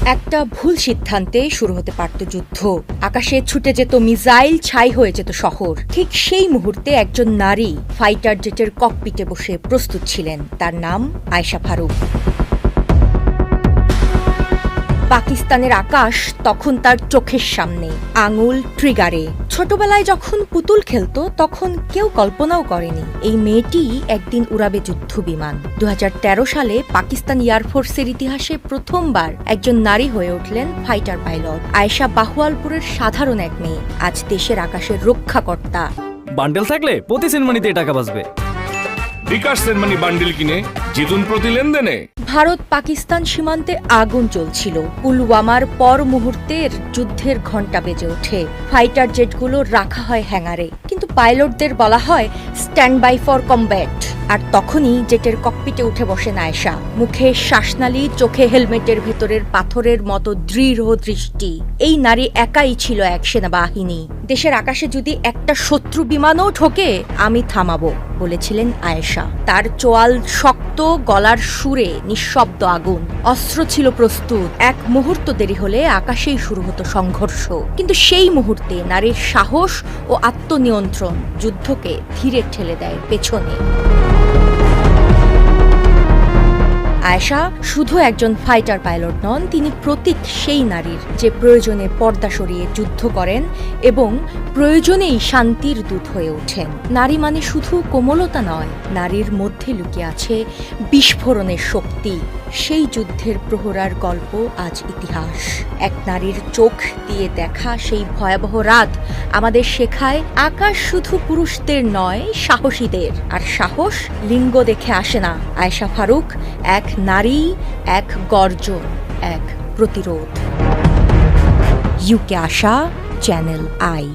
একটা ভুল সিদ্ধান্তে শুরু হতে পারত যুদ্ধ। আকাশে ছুটে যেত মিসাইল, ছাই হয়ে যেত শহর। ঠিক সেই মুহূর্তে একজন নারী ফাইটার জেটের ককপিটে বসে প্রস্তুত ছিলেন। তার নাম আয়েশা ফারুক। পাকিস্তানের আকাশ তখন তার চোখের সামনে, আঙুল ট্রিগারে। ছোটবেলায় যখন পুতুল খেলতো তখন কেউ কল্পনাও করেনি এই মেয়েটি একদিন উড়াবে যুদ্ধ বিমান। 2013 সালে পাকিস্তান এয়ারফোর্সের ইতিহাসে প্রথমবার একজন নারী হয়ে উঠলেন ফাইটার পাইলট। আয়েশা বাহুয়ালপুরের সাধারণ এক মেয়ে, আজ দেশের আকাশের রক্ষাকর্তা। বান্ডেল থাকলে প্রতি সেনমানিতে টাকা বাঁচবে। বিকাশ সেনমানি বান্ডিল কিনে জিতুন প্রতি লেনদেনে। ভারত পাকিস্তান সীমান্তে আগুন চলছিল। পুলওয়ামার পর মুহূর্তের যুদ্ধের ঘণ্টা বেজে ওঠে। ফাইটার জেটগুলো রাখা হয় হ্যাঙ্গারে, কিন্তু পাইলটদের বলা হয় স্ট্যান্ড বাই ফর কমব্যাট। আর তখনই জেটের ককপিটে উঠে বসেন আয়েশা। মুখে শ্বাসনালী, চোখে হেলমেটের ভেতরের পাথরের মতো দৃঢ় দৃষ্টি। এই নারী একাই ছিল এক সেনাবাহিনী। দেশের আকাশে যদি একটা শত্রু বিমানও ঠোকে, আমি থামাবো বলেছিলেন আয়েশা। তার চোয়াল শক্ত, গলার সুরে নিঃশব্দ আগুন। অস্ত্র ছিল প্রস্তুত। এক মুহূর্ত দেরি হলে আকাশেই শুরু হতো সংঘর্ষ। কিন্তু সেই মুহূর্তে নারীর সাহস ও আত্মনিয়ন্ত্রণ যুদ্ধকে ধীরে ঠেলে দেয় পেছনে। আয়েশা শুধু একজন ফাইটার পাইলট নন, তিনি প্রতীক সেই নারীর যে প্রয়োজনে পর্দা সরিয়ে যুদ্ধ করেন এবং প্রয়োজনেই শান্তির দূত হয়ে ওঠেন। নারী মানে শুধু কোমলতা নয়, নারীর মধ্যে লুকিয়ে আছে বিস্ফোরণের শক্তি। সেই যুদ্ধের প্রহরার গল্প আজ ইতিহাস। এক নারীর চোখ দিয়ে দেখা সেই ভয়াবহ রাত আমাদের শেখায়, আকাশ শুধু পুরুষদের নয়, সাহসীদের। আর সাহস লিঙ্গ দেখে আসে না। আয়েশা ফারুক এক নারী, এক গর্জন, এক প্রতিরোধ। UK Asha, channel I.